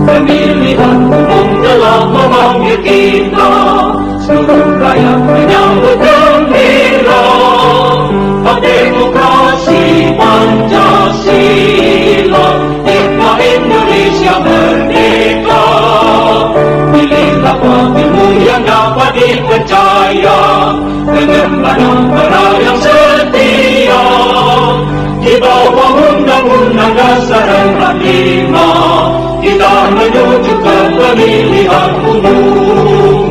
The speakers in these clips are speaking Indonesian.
Pemilihan umum telah memanggil kita, seluruh rakyat menyambut gembira. Hak demokrasi Pancasila, hikmah Indonesia merdeka. Pilihlah pemilu yang dapat dipercaya, pengembangan para yang setia. Di bawah Undang-Undang Dasar 45, kita menuju ke pemilihan umum.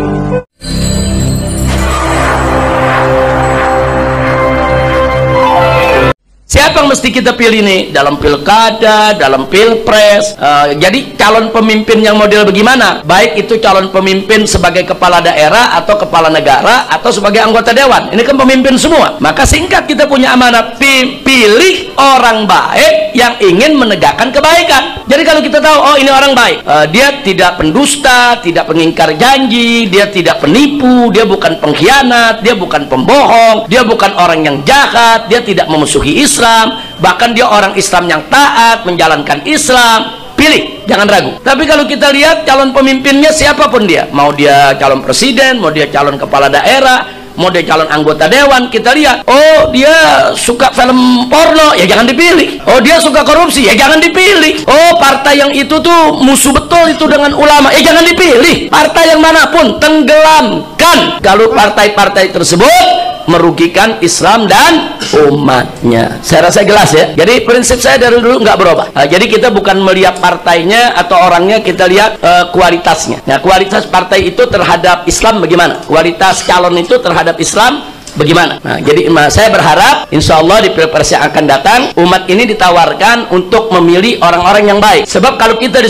Siapa yang mesti kita pilih nih dalam pilkada, dalam pilpres? Jadi calon pemimpin yang model bagaimana? Baik itu calon pemimpin sebagai kepala daerah atau kepala negara atau sebagai anggota dewan. Ini kan pemimpin semua. Maka singkat kita punya amanat, pilih orang baik yang ingin menegakkan kebaikan. Jadi kalau kita tahu, oh ini orang baik, dia tidak pendusta, tidak pengingkar janji, dia tidak penipu, dia bukan pengkhianat, dia bukan pembohong, dia bukan orang yang jahat, dia tidak memusuhi Islam, bahkan dia orang Islam yang taat menjalankan Islam. Pilih, jangan ragu. Tapi kalau kita lihat calon pemimpinnya siapapun dia, mau dia calon presiden, mau dia calon kepala daerah, mau dia calon anggota dewan, kita lihat, oh dia suka film porno, ya jangan dipilih. Oh dia suka korupsi, ya jangan dipilih. Oh partai yang itu tuh musuh betul itu dengan ulama, ya jangan dipilih. Partai yang manapun tenggelamkan kalau partai-partai tersebut merugikan Islam dan umatnya. Saya rasa jelas ya. Jadi prinsip saya dari dulu nggak berubah. Jadi kita bukan melihat partainya atau orangnya, kita lihat kualitasnya. Nah, kualitas partai itu terhadap Islam bagaimana? Kualitas calon itu terhadap Islam bagaimana? Nah, jadi saya berharap insya Allah di pilpres yang akan datang umat ini ditawarkan untuk memilih orang-orang yang baik. Sebab kalau kita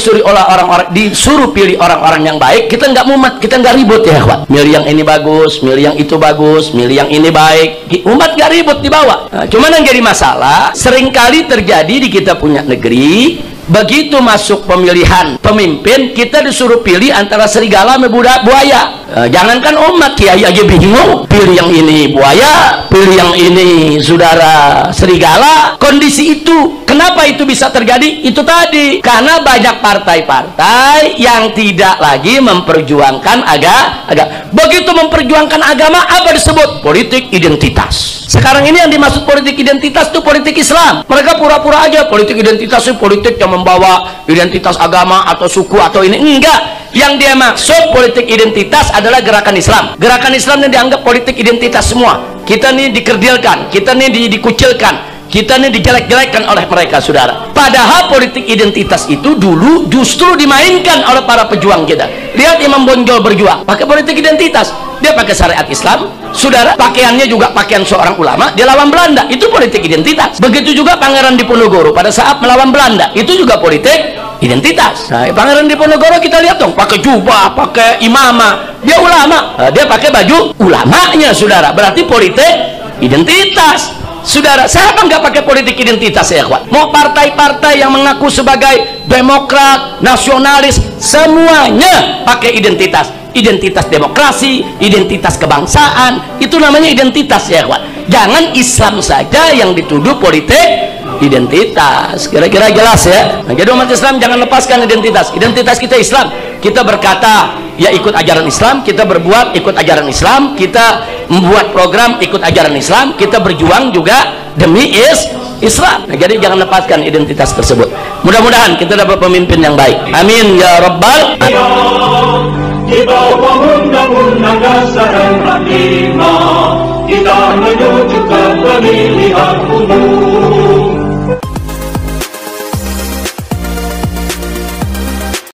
disuruh pilih orang-orang yang baik, kita nggak mumet, kita nggak ribut ya kawan. Milih yang ini bagus, milih yang itu bagus, milih yang ini baik. Umat nggak ribut di bawah. Nah, cuman yang jadi masalah seringkali terjadi di kita punya negeri. Begitu masuk pemilihan pemimpin, kita disuruh pilih antara serigala sama buaya. Jangankan umat, kiai aja bingung. Pilih yang ini buaya, pilih yang ini saudara serigala. Kondisi itu, kenapa itu bisa terjadi? Itu tadi, karena banyak partai-partai yang tidak lagi memperjuangkan agama. Begitu memperjuangkan agama, apa disebut? Politik identitas. Sekarang ini yang dimaksud politik identitas itu politik Islam. Mereka pura-pura aja politik identitas itu politik yang membawa identitas agama atau suku atau ini. Enggak. Yang dia maksud politik identitas adalah gerakan Islam. Gerakan Islam yang dianggap politik identitas semua. Kita nih dikerdilkan, kita nih dikucilkan, kita nih dijelek-jelekkan oleh mereka, saudara. Padahal politik identitas itu dulu justru dimainkan oleh para pejuang kita. Lihat Imam Bonjol berjuang pakai politik identitas. Dia pakai syariat Islam, saudara. Pakaiannya juga pakaian seorang ulama. Dia lawan Belanda, itu politik identitas. Begitu juga Pangeran Diponegoro pada saat melawan Belanda, itu juga politik identitas. Nah, Pangeran Diponegoro kita lihat dong, pakai jubah, pakai imamah. Dia ulama, dia pakai baju ulamanya, saudara. Berarti politik identitas. Saudara, siapa nggak pakai politik identitas ya kawan? Mau partai-partai yang mengaku sebagai demokrat, nasionalis, semuanya pakai identitas. Identitas demokrasi, identitas kebangsaan, itu namanya identitas ya kawan. Jangan Islam saja yang dituduh politik identitas. Kira-kira jelas ya. Nah, jadi umat Islam jangan lepaskan identitas. Identitas kita Islam. Kita berkata ya ikut ajaran Islam, kita berbuat ikut ajaran Islam, kita membuat program ikut ajaran Islam, kita berjuang juga demi Islam. Nah, jadi jangan lepaskan identitas tersebut. Mudah-mudahan kita dapat pemimpin yang baik. Amin ya rabbal alamin. Di bawah Undang-Undang Dasar 45, kita menuju ke pemilihan